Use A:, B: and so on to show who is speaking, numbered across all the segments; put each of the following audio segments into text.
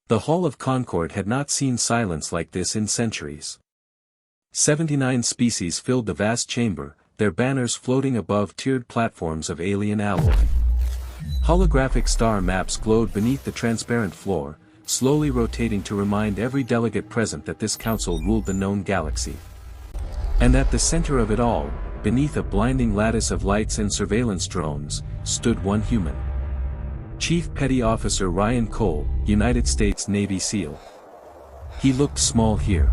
A: The Hall of Concord had not seen silence like this in centuries. 79 species filled the vast chamber, their banners floating above tiered platforms of alien alloy. Holographic star maps glowed beneath the transparent floor, slowly rotating to remind every delegate present that this council ruled the known galaxy. And at the center of it all, beneath a blinding lattice of lights and surveillance drones, stood one human. Chief Petty Officer Ryan Cole, United States Navy SEAL. He looked small here.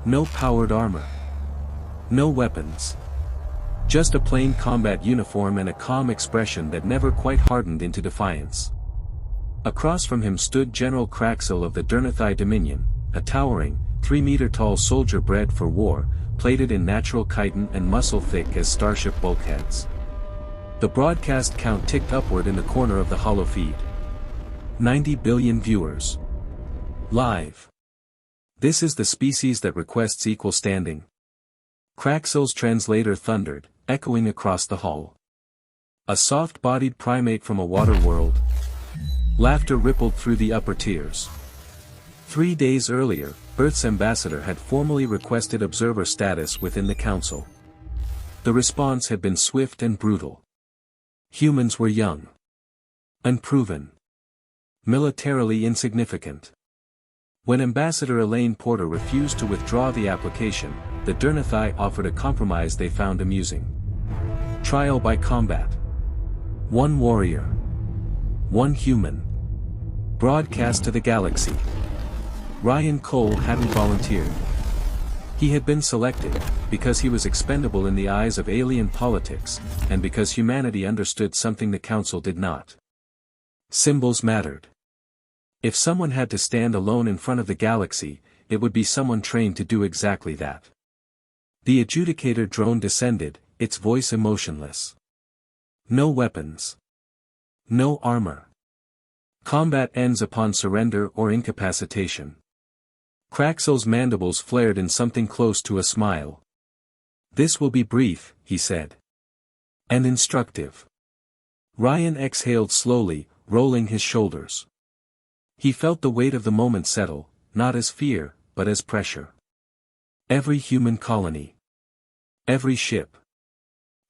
A: No powered armor. No weapons. Just a plain combat uniform and a calm expression that never quite hardened into defiance. Across from him stood General Craxel of the Dernithai Dominion, a towering, 3-meter-tall soldier bred for war, plated in natural chitin and muscle thick as starship bulkheads. The broadcast count ticked upward in the corner of the holo feed. 90 billion viewers. Live. This is the species that requests equal standing. Craxel's translator thundered, echoing across the hall. A soft-bodied primate from a water world. Laughter rippled through the upper tiers. 3 days earlier, Earth's ambassador had formally requested observer status within the council. The response had been swift and brutal. Humans were young. Unproven. Militarily insignificant. When Ambassador Elaine Porter refused to withdraw the application, the Dernithai offered a compromise they found amusing. Trial by combat. One warrior. One human. Broadcast to the galaxy. Ryan Cole hadn't volunteered. He had been selected, because he was expendable in the eyes of alien politics, and because humanity understood something the Council did not. Symbols mattered. If someone had to stand alone in front of the galaxy, it would be someone trained to do exactly that. The adjudicator drone descended, its voice emotionless. No weapons. No armor. Combat ends upon surrender or incapacitation. Craxel's mandibles flared in something close to a smile. This will be brief, he said. And instructive. Ryan exhaled slowly, rolling his shoulders. He felt the weight of the moment settle, not as fear, but as pressure. Every human colony. Every ship.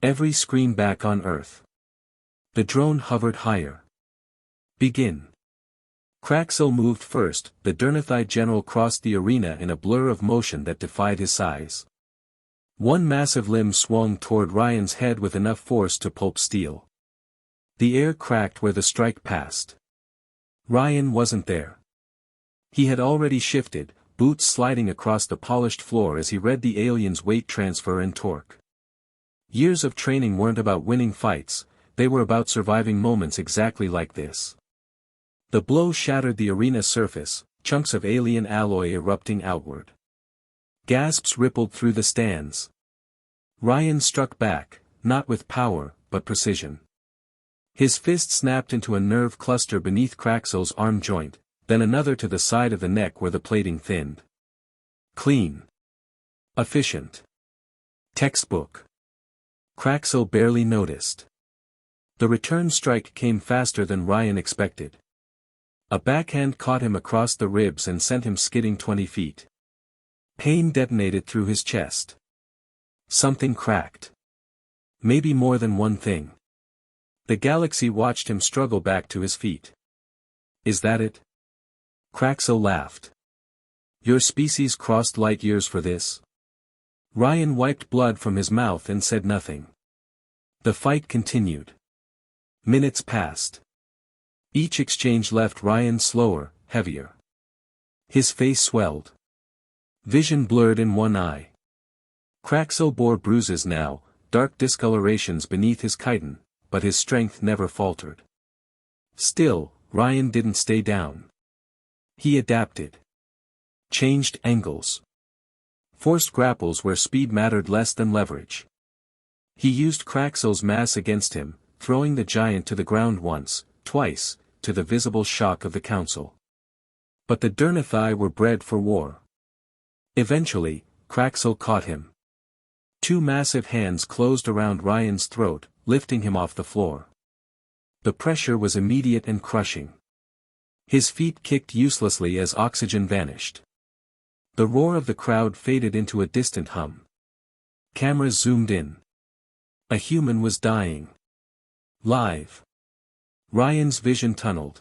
A: Every screen back on Earth. The drone hovered higher. Begin. Craxel moved first, the Dernithai general crossed the arena in a blur of motion that defied his size. One massive limb swung toward Ryan's head with enough force to pulp steel. The air cracked where the strike passed. Ryan wasn't there. He had already shifted, boots sliding across the polished floor as he read the alien's weight transfer and torque. Years of training weren't about winning fights, they were about surviving moments exactly like this. The blow shattered the arena surface, chunks of alien alloy erupting outward. Gasps rippled through the stands. Ryan struck back, not with power, but precision. His fist snapped into a nerve cluster beneath Craxel's arm joint, then another to the side of the neck where the plating thinned. Clean. Efficient. Textbook. Craxel barely noticed. The return strike came faster than Ryan expected. A backhand caught him across the ribs and sent him skidding 20 feet. Pain detonated through his chest. Something cracked. Maybe more than one thing. The galaxy watched him struggle back to his feet. Is that it? Craxel laughed. Your species crossed light years for this? Ryan wiped blood from his mouth and said nothing. The fight continued. Minutes passed. Each exchange left Ryan slower, heavier. His face swelled. Vision blurred in one eye. Craxel bore bruises now, dark discolorations beneath his chitin, but his strength never faltered. Still, Ryan didn't stay down. He adapted. Changed angles. Forced grapples where speed mattered less than leverage. He used Craxel's mass against him, throwing the giant to the ground once, twice, to the visible shock of the council. But the Dernithai were bred for war. Eventually, Craxel caught him. Two massive hands closed around Ryan's throat, lifting him off the floor. The pressure was immediate and crushing. His feet kicked uselessly as oxygen vanished. The roar of the crowd faded into a distant hum. Cameras zoomed in. A human was dying. Live. Ryan's vision tunneled.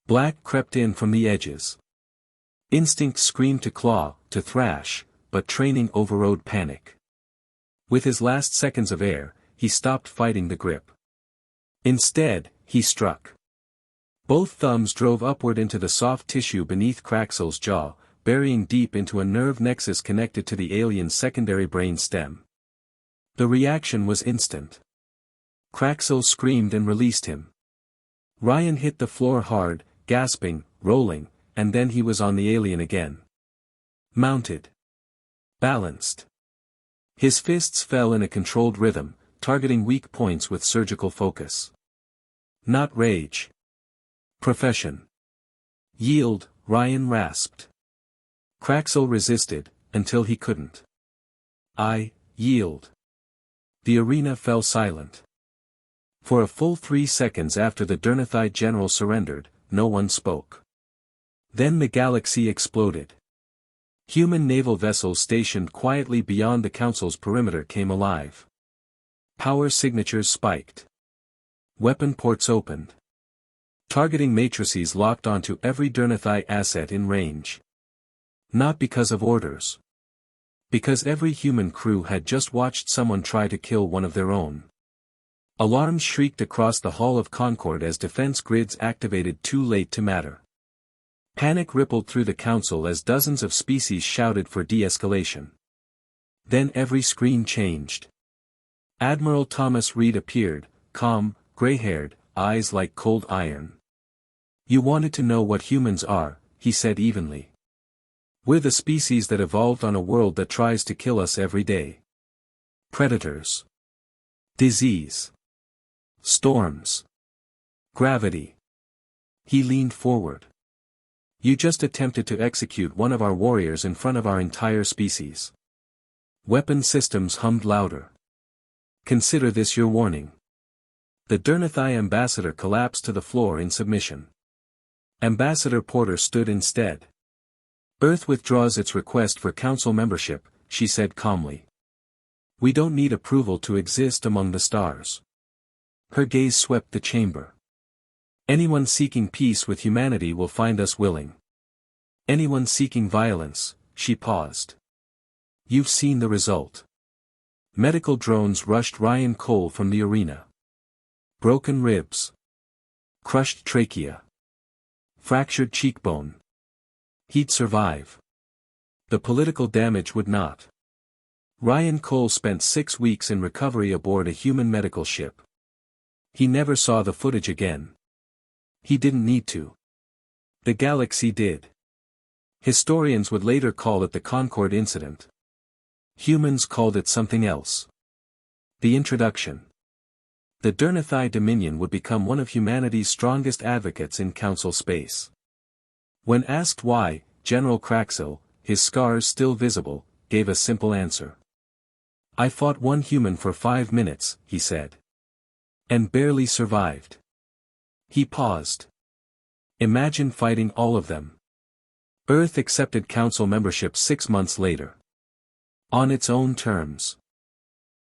A: Black crept in from the edges. Instinct screamed to claw, to thrash, but training overrode panic. With his last seconds of air, he stopped fighting the grip. Instead, he struck. Both thumbs drove upward into the soft tissue beneath Craxell's jaw, burying deep into a nerve nexus connected to the alien's secondary brain stem. The reaction was instant. Craxell screamed and released him. Ryan hit the floor hard, gasping, rolling, and then he was on the alien again. Mounted. Balanced. His fists fell in a controlled rhythm, targeting weak points with surgical focus. Not rage. Profession. Yield, Ryan rasped. Craxell resisted, until he couldn't. I yield. The arena fell silent. For a full 3 seconds after the Dernithite general surrendered, no one spoke. Then the galaxy exploded. Human naval vessels stationed quietly beyond the Council's perimeter came alive. Power signatures spiked. Weapon ports opened. Targeting matrices locked onto every Dernithite asset in range. Not because of orders. Because every human crew had just watched someone try to kill one of their own. Alarms shrieked across the Hall of Concord as defense grids activated too late to matter. Panic rippled through the Council as dozens of species shouted for de-escalation. Then every screen changed. Admiral Thomas Reed appeared, calm, gray-haired, eyes like cold iron. You wanted to know what humans are, he said evenly. We're the species that evolved on a world that tries to kill us every day. Predators. Disease. Storms. Gravity. He leaned forward. You just attempted to execute one of our warriors in front of our entire species. Weapon systems hummed louder. Consider this your warning. The Dernithite ambassador collapsed to the floor in submission. Ambassador Porter stood instead. Earth withdraws its request for council membership, she said calmly. We don't need approval to exist among the stars. Her gaze swept the chamber. Anyone seeking peace with humanity will find us willing. Anyone seeking violence, she paused. You've seen the result. Medical drones rushed Ryan Cole from the arena. Broken ribs. Crushed trachea. Fractured cheekbone. He'd survive. The political damage would not. Ryan Cole spent 6 weeks in recovery aboard a human medical ship. He never saw the footage again. He didn't need to. The galaxy did. Historians would later call it the Concord Incident. Humans called it something else. The introduction. The Dernithite Dominion would become one of humanity's strongest advocates in council space. When asked why, General Craxell, his scars still visible, gave a simple answer. I fought one human for 5 minutes, he said. And barely survived. He paused. Imagine fighting all of them. Earth accepted council membership 6 months later. On its own terms.